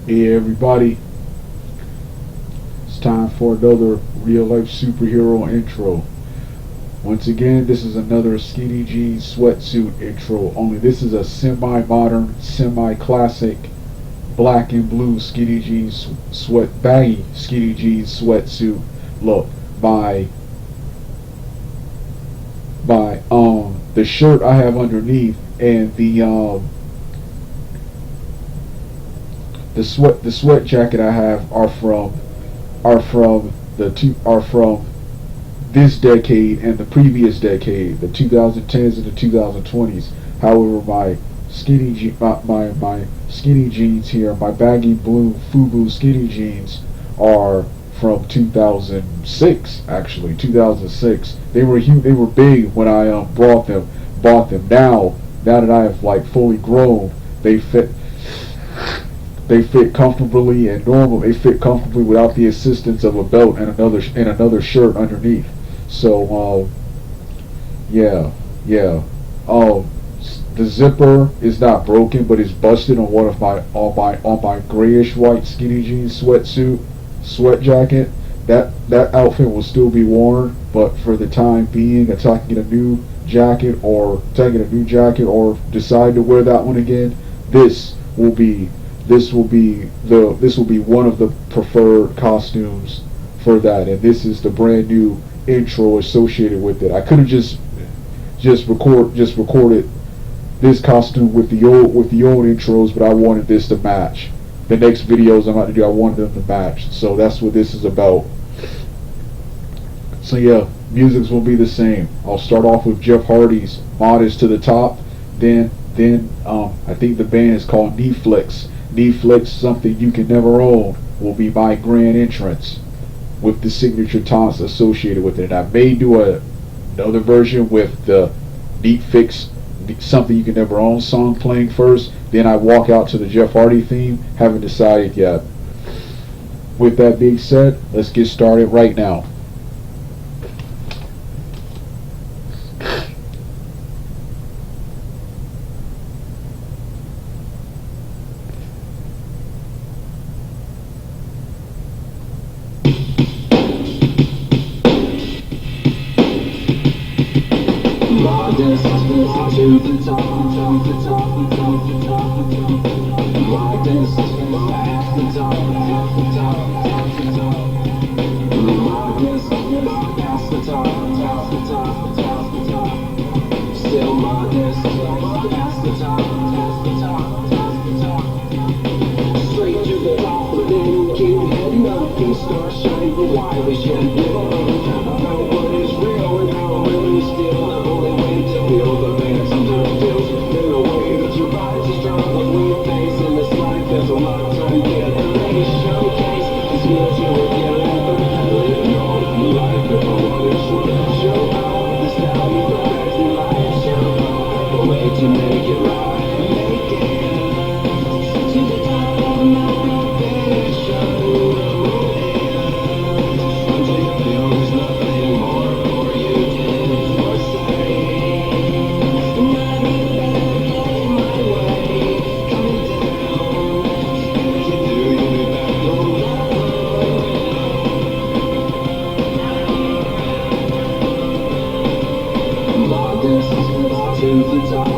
Hey everybody, it's time for another real life superhero intro. Once again, this is another skinny jeans sweatsuit intro, only this is a semi-modern, semi-classic black and blue skinny jeans baggy skinny jeans sweatsuit look by the shirt I have underneath and the sweat jacket I have are from this decade and the previous decade, the 2010s and the 2020s. However, my skinny jeans here, my baggy blue FUBU skinny jeans are from 2006. Actually, 2006. They were huge. They were big when I bought them. Now that I have like fully grown, they fit. They fit comfortably and normal. They fit comfortably without the assistance of a belt and another shirt underneath. So yeah. The zipper is not broken, but it's busted on on my grayish white skinny jeans sweat jacket. That outfit will still be worn, but for the time being, until I can get a new jacket or decide to wear that one again, this will be one of the preferred costumes for that, and this is the brand new intro associated with it. I could have just recorded this costume with the old intros, but I wanted this to match. The next videos I'm about to do, I wanted them to match. So that's what this is about. So yeah, musics will be the same. I'll start off with Jeff Hardy's "Modest to the Top." Then I think the band is called Netflix. Something You Can Never Own will be my grand entrance with the signature taunts associated with it. And I may do another version with the Netflix Something You Can Never Own song playing first. Then I walk out to the Jeff Hardy theme. Haven't decided yet. With that being said, let's get started right now. To the top, like this, past the top, like this, past the top, still modest, past the top, straight to the top, but then keep heading up, you start shining the wildest yet never know what is real and how really still the only way to feel the there's a lot of time to get a showcase. This means you will get living on life if I want to show how the style you got in life. Show the way to make it right. Make it to the top of my ambition. Until you feel there's nothing more for you did or say. To the top.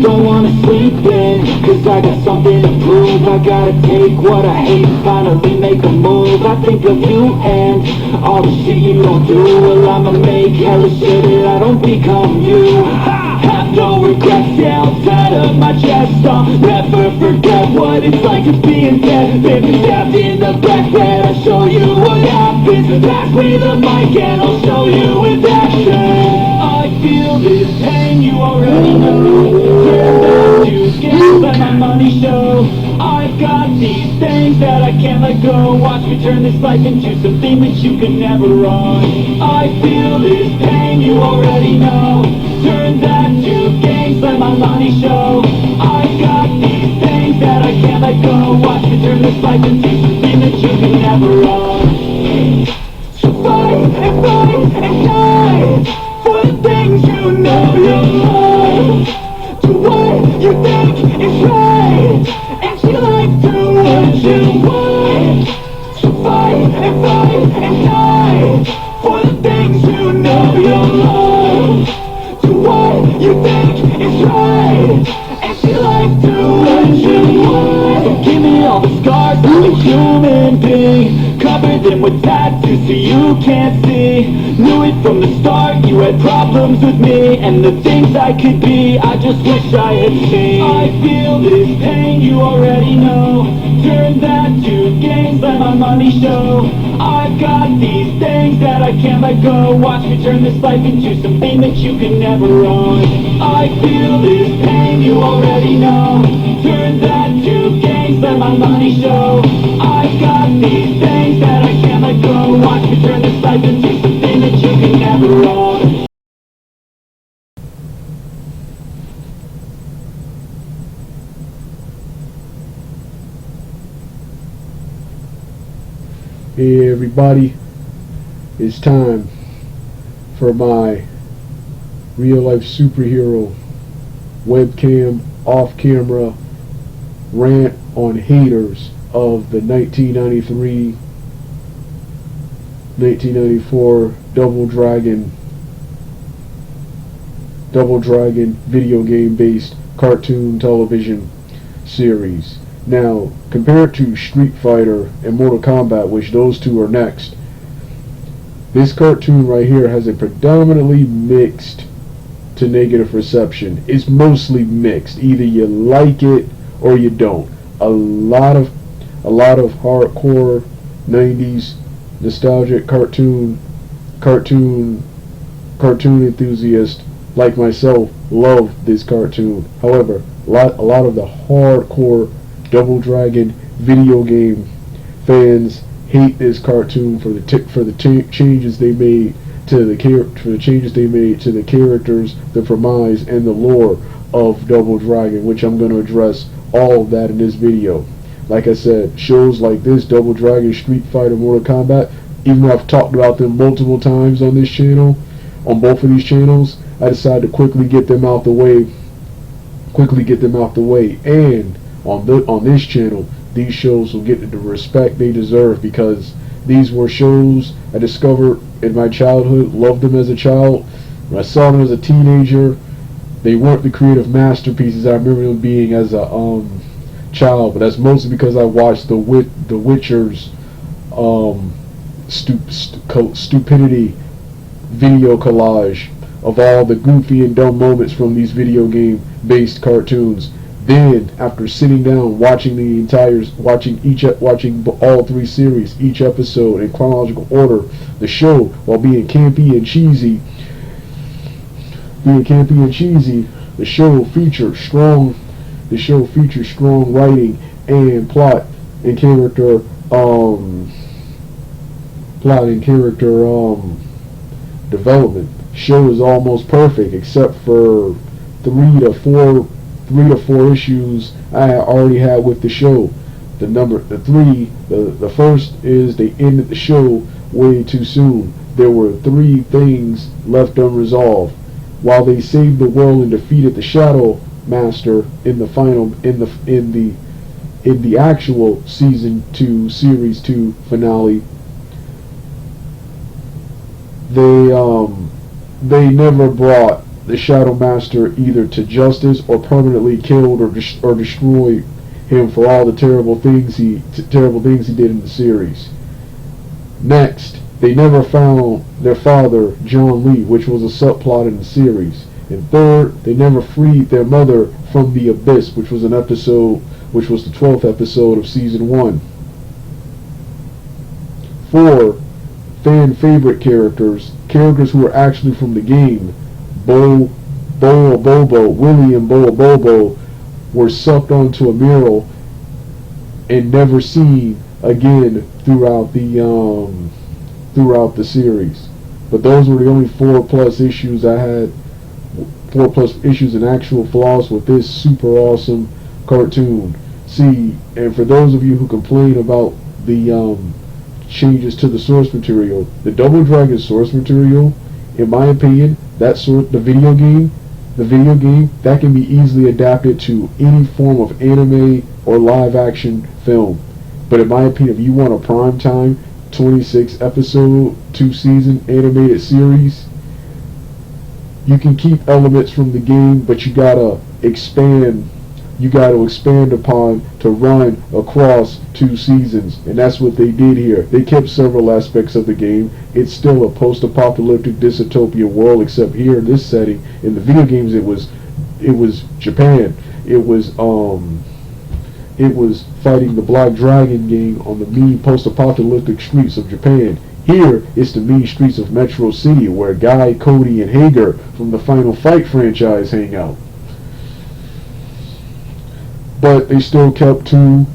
Don't wanna sleep in, cause I got something to prove. I gotta take what I hate, finally make a move. I think of you and all the shit you don't do. Well, I'ma make hella sure that I don't become you. Have no regrets, yeah, outside of my chest. I'll never forget what it's like to be in debt. Been stabbed in the back when I show you what happens. Pass me the mic and I'll show you with action. I feel this pain, you already know. Turn back to games, let my money show. I've got these things that I can't let go. Watch me turn this life into something that you can never run. I feel this pain, you already know. Turn that to games, let my money show. I've got Watch me turn this life into something that you can never own. So fight and die for the things you know you love. Do what you think is right, and you like do what you want. So fight and die for the things you know you love. Do what you think is right, and you like do what you want. So give me all the scars of a human being, cover them with tattoos so you can't see. Knew it from the start, you had problems with me and the things I could be, I just wish I had seen. I feel this pain, you already know. Turn that to gains, let my money show. I've got these things that I can't let go. Watch me turn this life into something that you can never own. I feel this pain, you already know. Turn that to gains, let my money show. I've got these things that I can't let go. Watch me turn this life into something that you can never own. Hey everybody, it's time for my real life superhero webcam off camera rant on haters of the 1994 Double Dragon video game based cartoon television series. Now, compared to Street Fighter and Mortal Kombat, which those two are next, this cartoon right here has a predominantly mixed to negative reception. It's mostly mixed. Either you like it or you don't. A lot of hardcore 90s nostalgic cartoon enthusiasts like myself love this cartoon. However, a lot of the hardcore Double Dragon video game fans hate this cartoon for the changes they made to the characters, the premise, and the lore of Double Dragon, which I'm going to address all of that in this video. Like I said, shows like this, Double Dragon, Street Fighter, Mortal Kombat, even though I've talked about them multiple times on this channel, on both of these channels, I decided to quickly get them out the way, and on this channel, these shows will get the respect they deserve, because these were shows I discovered in my childhood, loved them as a child. When I saw them as a teenager, they weren't the creative masterpieces I remember them being as a child, but that's mostly because I watched The Witcher's stupidity video collage of all the goofy and dumb moments from these video game based cartoons. Then, after sitting down, watching all three series, each episode in chronological order, the show, while being campy and cheesy, the show features strong writing and plot and character development. Show is almost perfect except for three to four issues I already had with the show. The first is they ended the show way too soon. There were 3 things left unresolved. While they saved the world and defeated the Shadow Master in the actual season 2 series 2 finale, they never brought the Shadow Master either to justice or permanently killed or destroyed him for all the terrible things he did in the series. Next, they never found their father, John Lee, which was a subplot in the series. And third, they never freed their mother from the abyss, which was the 12th episode of season 1. 4, fan favorite characters who were actually from the game, Willie and Bobo, were sucked onto a mural and never seen again throughout the series. But those were the only 4+ issues I had, 4+ issues and actual flaws with this super awesome cartoon. See, and for those of you who complain about the changes to the source material, the Double Dragon source material, in my opinion, the video game that can be easily adapted to any form of anime or live action film. But in my opinion, if you want a prime time 26 episode 2-season animated series, you can keep elements from the game, but you gotta expand upon to run across 2 seasons, and that's what they did here. They kept several aspects of the game. It's still a post-apocalyptic dystopian world, except here in this setting. In the video games, it was Japan. It was fighting the Black Dragon gang on the mean post-apocalyptic streets of Japan. Here, it's the mean streets of Metro City, where Guy, Cody, and Hager from the Final Fight franchise hang out. But they still kept two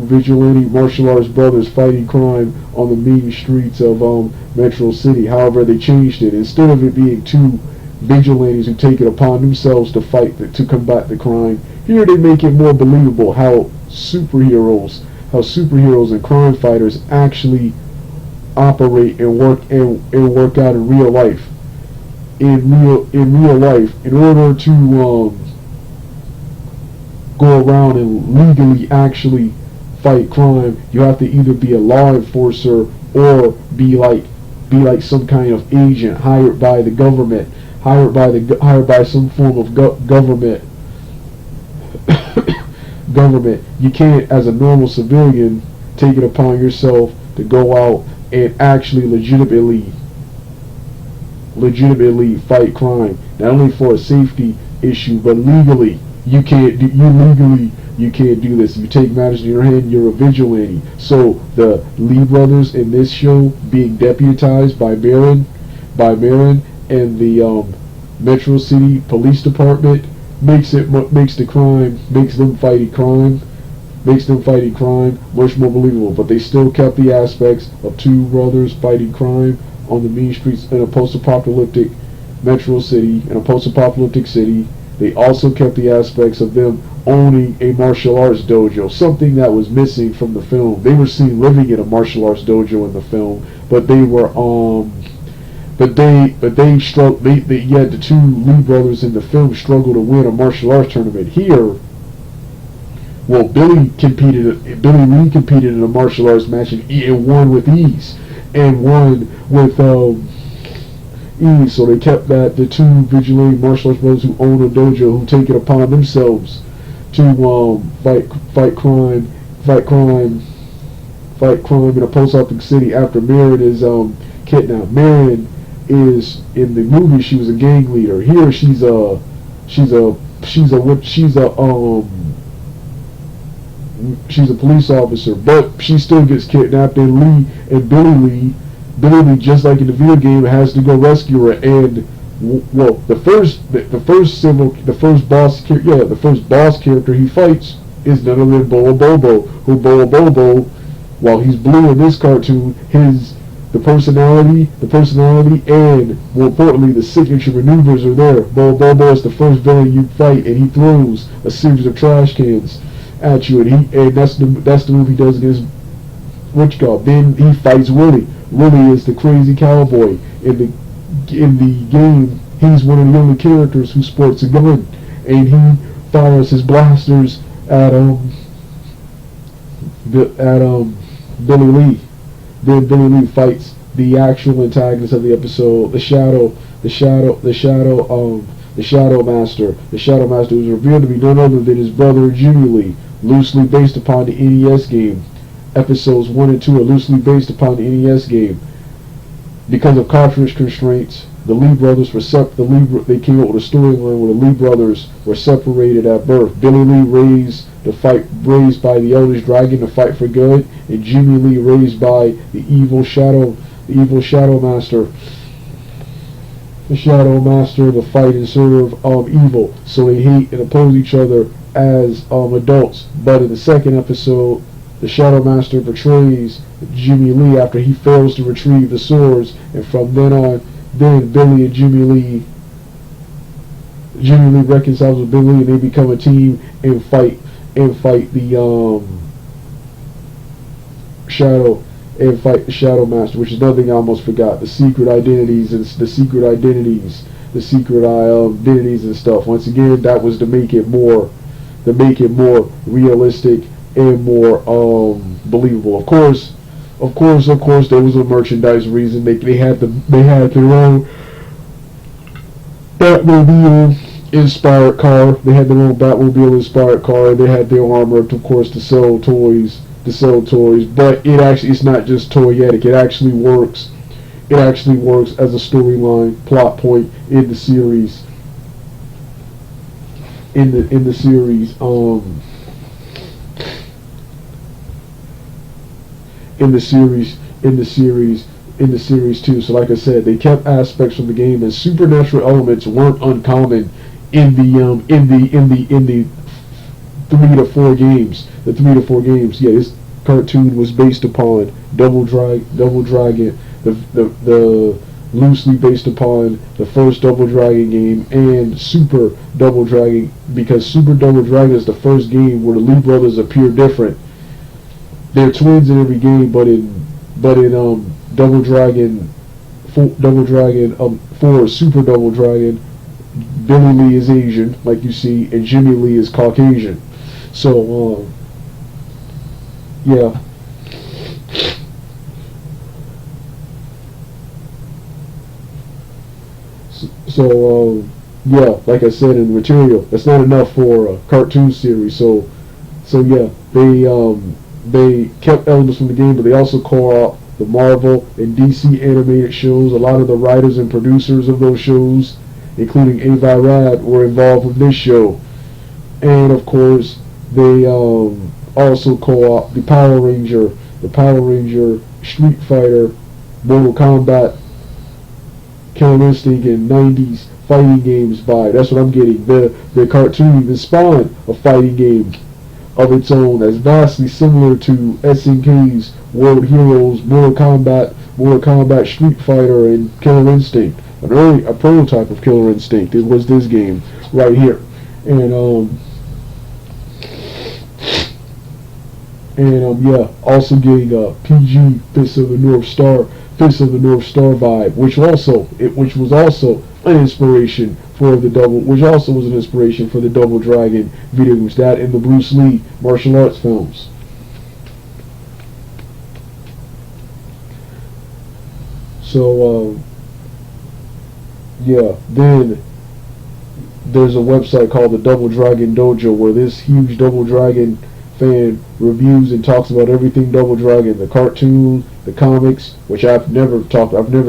vigilante martial arts brothers fighting crime on the mean streets of Metro City. However, they changed it. Instead of it being two vigilantes who take it upon themselves to fight to combat the crime, here they make it more believable how superheroes and crime fighters actually operate and work out in real life. In real life, in order to go around and legally actually fight crime, you have to either be a law enforcer or be like some kind of agent hired by the government, hired by some form of government. You can't, as a normal civilian, take it upon yourself to go out and actually legitimately fight crime. Not only for a safety issue, but legally. You can't do this. You take matters in your hand, you're a vigilante. So the Lee brothers in this show being deputized by Marin and the Metro City Police Department makes them fighting crime much more believable. But they still kept the aspects of two brothers fighting crime on the mean streets in a post-apocalyptic Metro City, in a post-apocalyptic city. They also kept the aspects of them owning a martial arts dojo, something that was missing from the film. They were seen living in a martial arts dojo in the film, but they were yet the two Lee brothers in the film struggled to win a martial arts tournament. Here, well, Billy Lee competed in a martial arts match and won with ease, and won with so they kept that the two vigilante martial arts brothers who own a dojo, who take it upon themselves to fight crime in a post-apocalyptic city after Marin is kidnapped. Marin is, in the movie, she was a gang leader. Here she's a police officer, but she still gets kidnapped, and Billy Lee, just like in the video game, has to go rescue her. And well, the first boss character he fights is none other than Boa Bobo. Who Boa Bobo, while he's blue in this cartoon, the personality, and more importantly, the signature maneuvers are there. Boa Bobo is the first villain you fight, and he throws a series of trash cans at you, and that's the move he does against Then he fights Willie. Willie is the crazy cowboy. In the game, he's one of the only characters who sports a gun, and he fires his blasters at Billy Lee. Then Billy Lee fights the actual antagonist of the episode, the Shadow Master. The Shadow Master was revealed to be none other than his brother Jimmy Lee, loosely based upon the NES game. Episodes 1 and 2 are loosely based upon the NES game. Because of cartridge constraints, the Lee brothers they came up with a storyline where the Lee brothers were separated at birth. Billy Lee raised by the eldest dragon to fight for good, and Jimmy Lee raised by the evil Shadow Master. The Shadow Master to fight and serve evil. So they hate and oppose each other as adults. But in the second episode, the Shadow Master betrays Jimmy Lee after he fails to retrieve the swords, and from then on, Billy and Jimmy Lee Jimmy Lee reconciles with Billy, and they become a team and fight the Shadow fight the Shadow Master, which is another thing I almost forgot. The secret identities and the secret identities and stuff. Once again, that was to make it more realistic and more believable. Of course, there was a merchandise reason. They had their own Batmobile inspired car. They had their own Batmobile inspired car. They had their armor, of course, to sell toys. But it's not just toyetic. It actually works. It actually works as a storyline plot point in the series. In the series too. So like I said, they kept aspects from the game, and supernatural elements weren't uncommon in the 3 to 4 games. The 3 to 4 games. Yeah, this cartoon was based upon Double Dragon, the loosely based upon the first Double Dragon game and Super Double Dragon, because Super Double Dragon is the first game where the Lee brothers appear different. They're twins in every game, but in Double Dragon 4 Super Double Dragon, Billy Lee is Asian, like you see, and Jimmy Lee is Caucasian. So yeah. So yeah, like I said in the material, that's not enough for a cartoon series. So yeah, they kept elements from the game, but they also call out the Marvel and DC animated shows. A lot of the writers and producers of those shows, including Avi Rad, were involved with this show. And of course, they also call out the Power Ranger, Street Fighter, Mortal Kombat, Killer Instinct, and 90s fighting games by. That's what I'm getting. The cartoon even spawned a fighting game of its own that's vastly similar to SNK's World Heroes, Mortal Kombat, Street Fighter, and Killer Instinct. A prototype of Killer Instinct. It was this game right here, and yeah, also getting a PG Fist of the North Star vibe, which was also an inspiration for the Double Dragon video games, that and the Bruce Lee martial arts films. So yeah, then there's a website called the Double Dragon Dojo, where this huge Double Dragon fan reviews and talks about everything Double Dragon, the cartoon, the comics, which I've never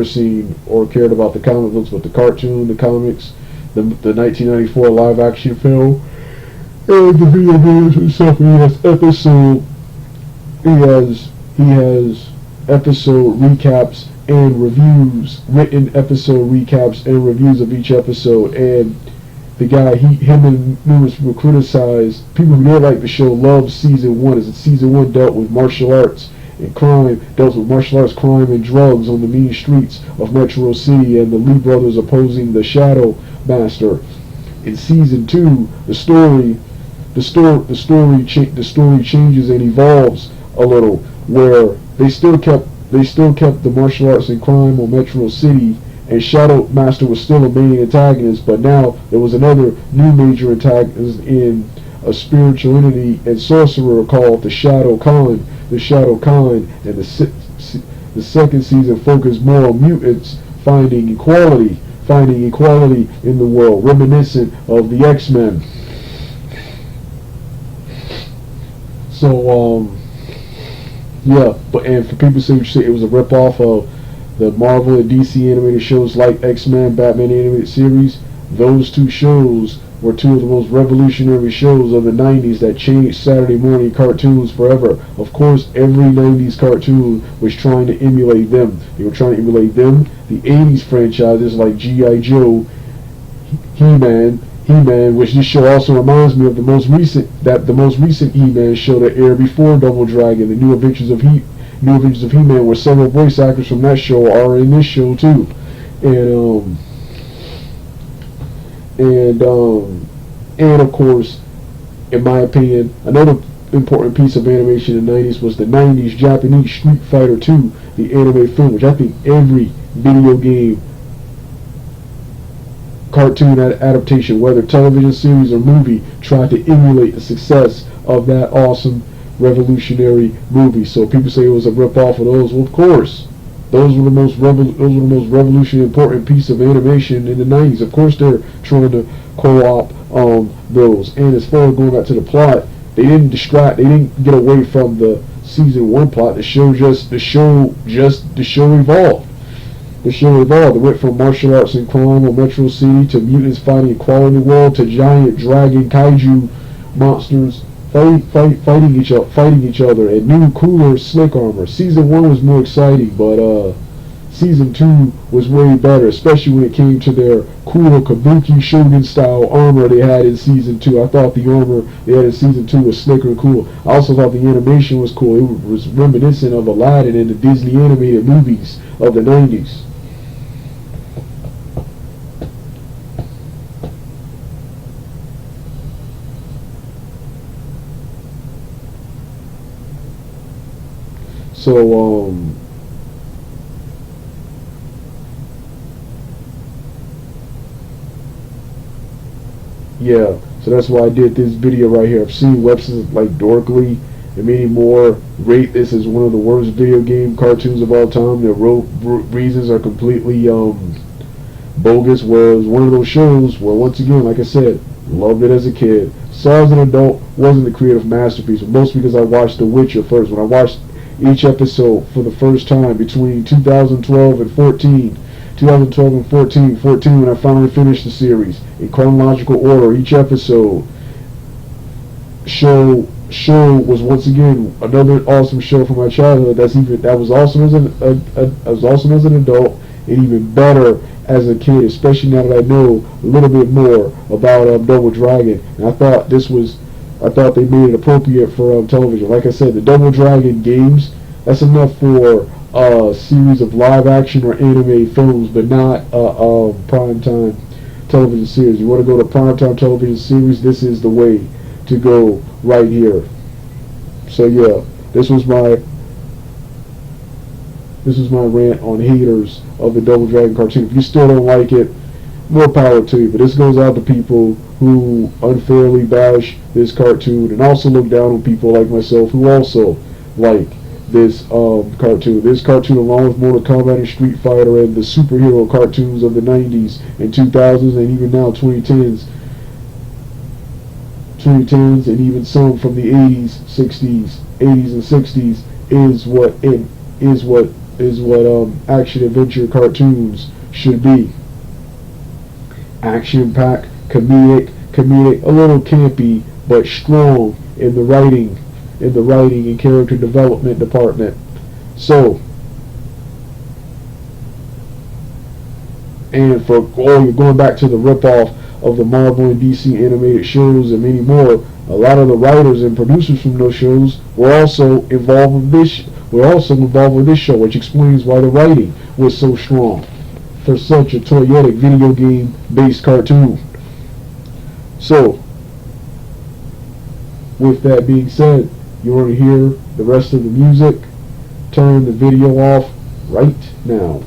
seen or cared about the comic books, but the cartoon, the comics, the 1994 live action film, and the video games itself. He has episode recaps and reviews, written episode recaps and reviews of each episode. And the guy, him and numerous people criticized, people who didn't like the show loved season 1, as season 1 dealt with martial arts and crime, crime, and drugs on the mean streets of Metro City, and the Lee brothers opposing the Shadow Master. In season 2, the story changes and evolves a little, where they still kept the martial arts and crime on Metro City, and Shadow Master was still a main antagonist, but now there was another new major antagonist in a spiritual entity and sorcerer called the Shadow Khan. And the second season focused more on mutants finding equality in the world, reminiscent of the X-Men. So yeah, and for people who say it was a rip-off of the Marvel and DC animated shows like X-Men, Batman animated series, those two shows were two of the most revolutionary shows of the 90s that changed Saturday morning cartoons forever. Of course, every 90s cartoon was trying to emulate them. They were trying to emulate them. The 80s franchises like G.I. Joe, He-Man, which this show also reminds me of the most recent He-Man show that aired before Double Dragon, the New Adventures of He-Man, where several voice actors from that show are in this show too. And of course, in my opinion, another important piece of animation in the 90s was the 90s Japanese Street Fighter 2, the anime film, which I think every video game cartoon adaptation, whether television series or movie, tried to emulate the success of that awesome revolutionary movie. So people say it was a rip-off of those. Well, of course, those were the most revolutionary important piece of animation in the 90s. Of course, they're trying to co-op those. And as far as going back to the plot, they didn't get away from the season 1 plot. The show evolved. The show evolved. It went from martial arts and crime on Metro City to mutants fighting equality world to giant dragon kaiju monsters fighting each other and new, cooler, slick armor. Season 1 was more exciting, but Season 2 was way better, especially when it came to their cooler Kabuki Shogun style armor they had in Season 2. I thought the armor they had in Season 2 was slicker and cool. I also thought the animation was cool. It was reminiscent of Aladdin and the Disney animated movies of the 90s. So, yeah, so that's why I did this video right here. I've seen websites like Dorkly and many more rate this as one of the worst video game cartoons of all time. Their reasons are completely bogus, whereas one of those shows, well, once again, like I said, loved it as a kid. Saw as an adult, wasn't a creative masterpiece, mostly because I watched The Witcher first. When I watched each episode for the first time between 2012 and 14, 2012 and 14 when I finally finished the series in chronological order. Each episode show was once again another awesome show from my childhood. That was awesome as an adult, and even better as a kid, especially now that I know a little bit more about Double Dragon. And I thought they made it appropriate for television. Like I said, the Double Dragon games, that's enough for a series of live action or anime films, but not a primetime television series. You want to go to primetime television series, this is the way to go right here. So yeah, this was my rant on haters of the Double Dragon cartoon. If you still don't like it, more power to you. But this goes out to people who unfairly bash this cartoon and also look down on people like myself who also like this cartoon. This cartoon, along with Mortal Kombat and Street Fighter and the superhero cartoons of the 90s and 2000s and even now 2010s and even some from the 80s, 60s, 80s and 60s is what action adventure cartoons should be. Action-packed, comedic, a little campy, but strong in the writing and character development department. So, and for all you're going back to the ripoff of the Marvel and DC animated shows and many more, a lot of the writers and producers from those shows were also involved with this show, which explains why the writing was so strong for such a toyetic video game based cartoon. So, with that being said, you want to hear the rest of the music? Turn the video off right now.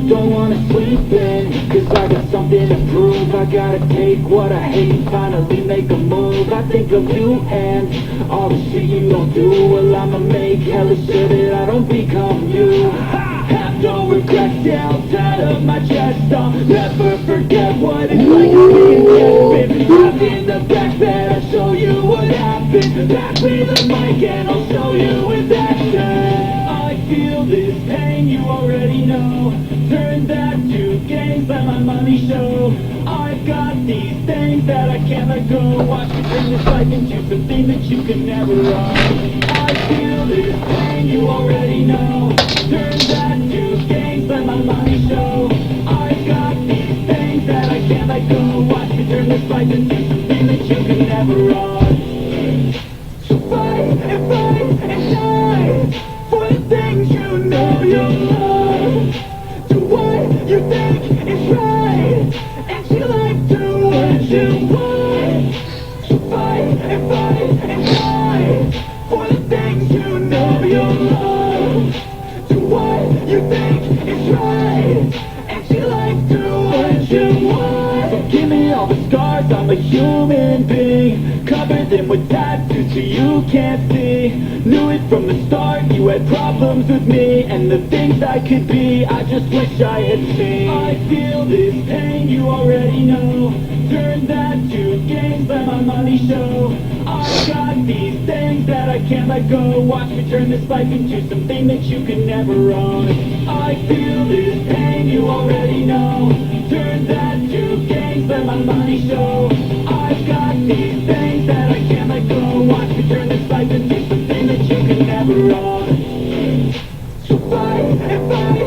Don't wanna sleep in, cause I got something to prove. I gotta take what I hate, finally make a move. I think of you and all the shit you don't do. Well, I'ma make hella sure that I don't become you. Have no regrets down out of my chest. I'll never forget what it's like being desperate. Trapped in the backbed, I'll show you what happened. Pass me the mic and I'll show you with action. I feel this pain, you already know. Turn that to gains, let my money show. I've got these things that I can't let go. Watch me turn this life into something that you can never own. I feel this pain, you already know. Turn that to gains, let my money show. I've got these life into something that you can never own. So fight and die for the things you know you love. Do what you think is right, and see life do what you want. So fight and die for the things you know you love. Do what you think is right, and see life do what you want. So give me all the scars, I'm a human being. Cover them with tattoos so you can't see. Knew it from the start, you had problems with me and the things I could be, I just wish I had seen. I feel this pain, you already know. Turn that to gains, let my money show. I've got these things that I can't let go. Watch me turn this life into something that you can never own. I feel this pain, you already know. Turn that to gains, let my money show. I've got these things that I can't let go. Watch me turn this life into something that you can never own. So fight and fight